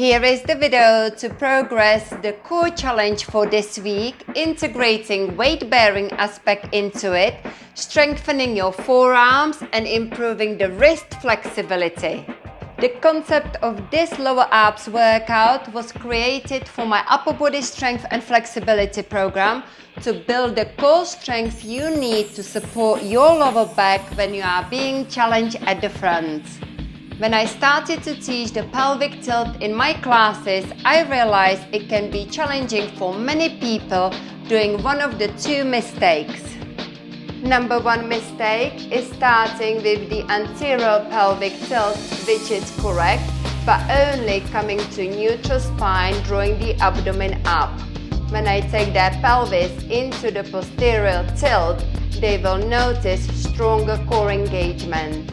Here is the video to progress the core challenge for this week, integrating weight-bearing aspect into it, strengthening your forearms and improving the wrist flexibility. The concept of this lower abs workout was created for my upper body strength and flexibility program to build the core strength you need to support your lower back when you are being challenged at the front. When I started to teach the pelvic tilt in my classes, I realized it can be challenging for many people doing one of the two mistakes. Number one mistake is starting with the anterior pelvic tilt, which is correct, but only coming to neutral spine, drawing the abdomen up. When I take their pelvis into the posterior tilt, they will notice stronger core engagement.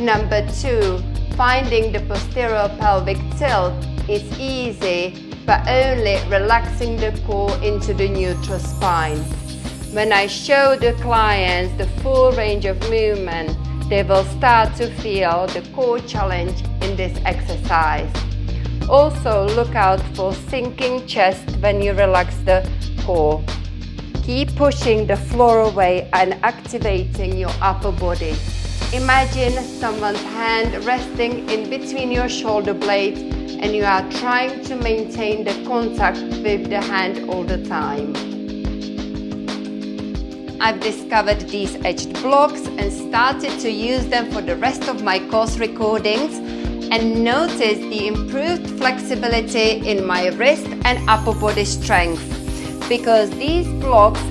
Number two, finding the posterior pelvic tilt is easy, but only relaxing the core into the neutral spine. When I show the clients the full range of movement, they will start to feel the core challenge in this exercise. Also, look out for sinking chest when you relax the core. Keep pushing the floor away and activating your upper body. Imagine someone's hand resting in between your shoulder blades and you are trying to maintain the contact with the hand all the time. I've discovered these edged blocks and started to use them for the rest of my course recordings and noticed the improved flexibility in my wrist and upper body strength, because these blocks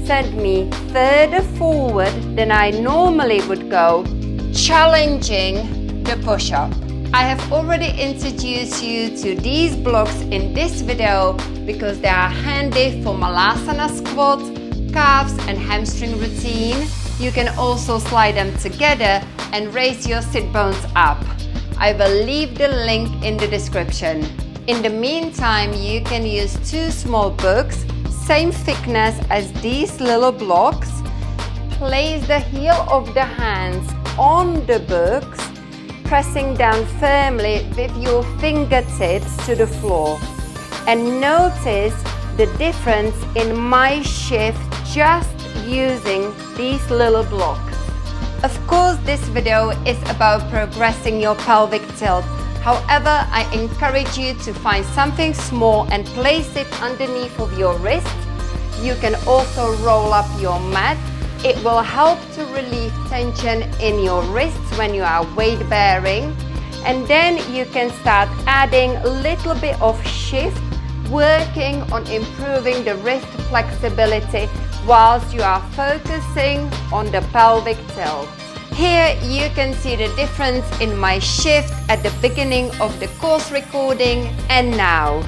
sent me further forward than I normally would go, challenging the push-up. I have already introduced you to these blocks in this video because they are handy for malasana squat, calves and hamstring routine. You can also slide them together and raise your sit bones up. I will leave the link in the description. In the meantime, you can use two small books, same thickness as these little blocks. Place the heel of the hands on the books, pressing down firmly with your fingertips to the floor. And notice the difference in my shift just using these little blocks. Of course, this video is about progressing your pelvic tilt. However, I encourage you to find something small and place it underneath of your wrist. You can also roll up your mat. It will help to relieve tension in your wrists when you are weight bearing. And then you can start adding a little bit of shift, working on improving the wrist flexibility whilst you are focusing on the pelvic tilt. Here you can see the difference in my shift at the beginning of the course recording and now.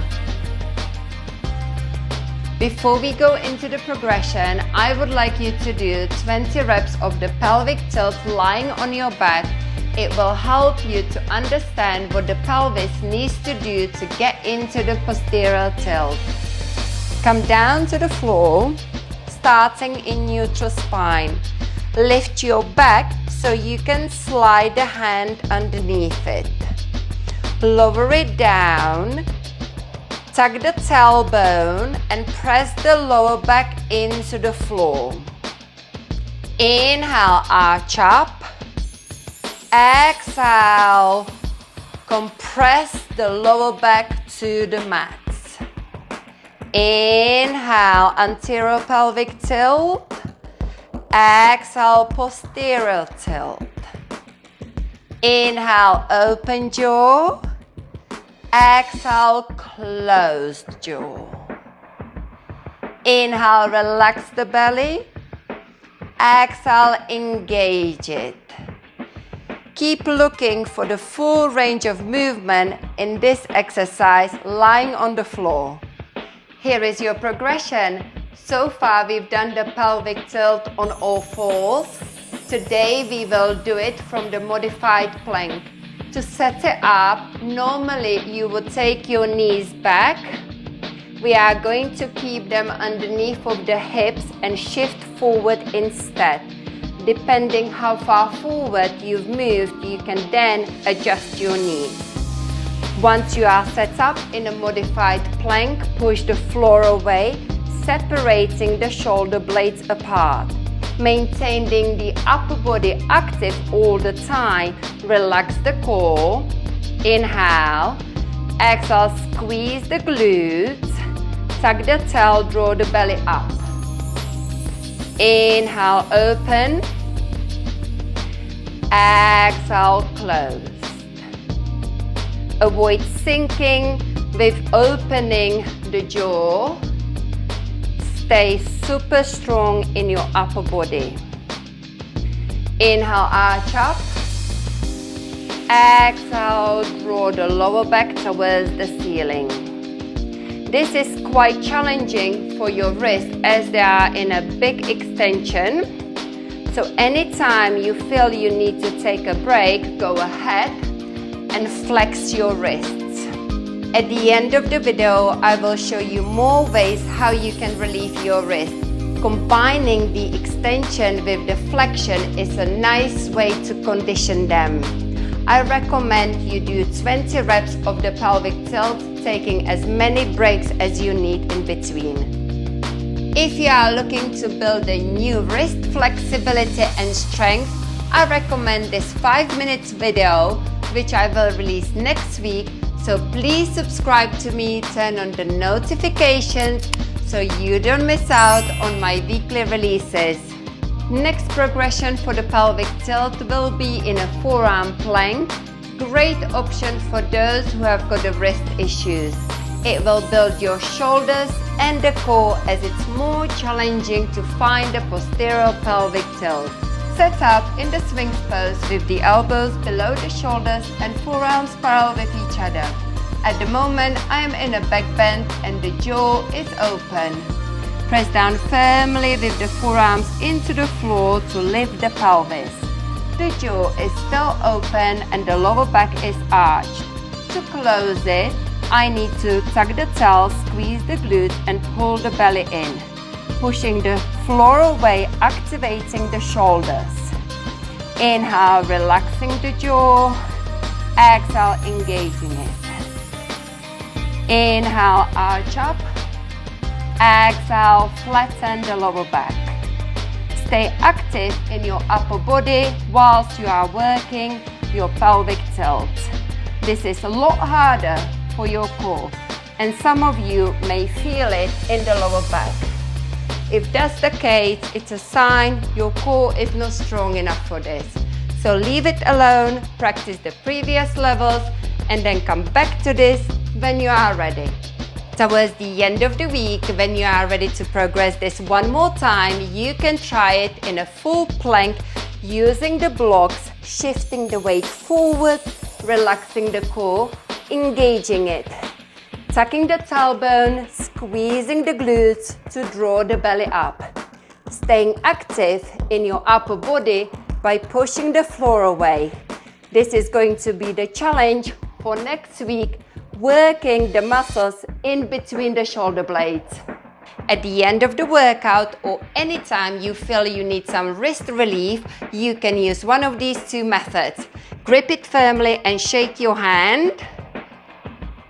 Before we go into the progression, I would like you to do 20 reps of the pelvic tilt lying on your back. It will help you to understand what the pelvis needs to do to get into the posterior tilt. Come down to the floor, starting in neutral spine. Lift your back so you can slide the hand underneath it. Lower it down. Tuck the tailbone and press the lower back into the floor. Inhale, arch up. Exhale, compress the lower back to the mat. Inhale, anterior pelvic tilt. Exhale, posterior tilt. Inhale, open jaw. Exhale, closed jaw. Inhale, relax the belly. Exhale, engage it. Keep looking for the full range of movement in this exercise lying on the floor. Here is your progression. So far we've done the pelvic tilt on all fours. Today we will do it from the modified plank. To set it up, normally you would take your knees back. We are going to keep them underneath of the hips and shift forward instead. Depending how far forward you've moved, you can then adjust your knees. Once you are set up in a modified plank, push the floor away, separating the shoulder blades apart. Maintaining the upper body active all the time. Relax the core. Inhale. Exhale, squeeze the glutes. Tuck the tail, draw the belly up. Inhale, open. Exhale, close. Avoid sinking with opening the jaw. Stay super strong in your upper body. Inhale, arch up. Exhale, draw the lower back towards the ceiling. This is quite challenging for your wrists as they are in a big extension. So anytime you feel you need to take a break, go ahead and flex your wrists. At the end of the video, I will show you more ways how you can relieve your wrist. Combining the extension with the flexion is a nice way to condition them. I recommend you do 20 reps of the pelvic tilt, taking as many breaks as you need in between. If you are looking to build a new wrist flexibility and strength, I recommend this 5-minute video, which I will release next week. So please subscribe to me, turn on the notifications so you don't miss out on my weekly releases. Next progression for the pelvic tilt will be in a forearm plank. Great option for those who have got the wrist issues. It will build your shoulders and the core as it's more challenging to find the posterior pelvic tilt. Set up in the swings pose with the elbows below the shoulders and forearms parallel with each other. At the moment, I am in a back bend and the jaw is open. Press down firmly with the forearms into the floor to lift the pelvis. The jaw is still open and the lower back is arched. To close it, I need to tuck the tail, squeeze the glutes and pull the belly in. Pushing the floor away, activating the shoulders. Inhale, relaxing the jaw. Exhale, engaging it. Inhale, arch up. Exhale, flatten the lower back. Stay active in your upper body whilst you are working your pelvic tilt. This is a lot harder for your core, and some of you may feel it in the lower back. If that's the case, it's a sign your core is not strong enough for this. So leave it alone, practice the previous levels, and then come back to this when you are ready. Towards the end of the week, when you are ready to progress this one more time, you can try it in a full plank using the blocks, shifting the weight forward, relaxing the core, engaging it. Tucking the tailbone, squeezing the glutes to draw the belly up. Staying active in your upper body by pushing the floor away. This is going to be the challenge for next week, working the muscles in between the shoulder blades. At the end of the workout or anytime you feel you need some wrist relief, you can use one of these two methods. Grip it firmly and shake your hand.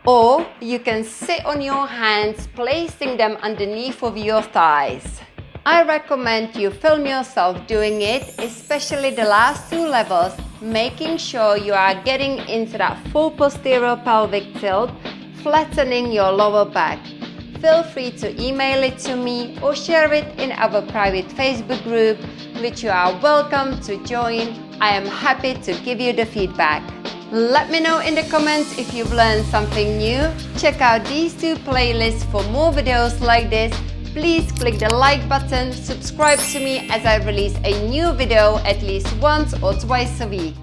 Or you can sit on your hands, placing them underneath of your thighs. I recommend you film yourself doing it, especially the last two levels, making sure you are getting into that full posterior pelvic tilt, flattening your lower back. Feel free to email it to me or share it in our private Facebook group, which you are welcome to join. I am happy to give you the feedback. Let me know in the comments if you've learned something new. Check out these two playlists for more videos like this. Please click the like button, subscribe to me as I release a new video at least once or twice a week.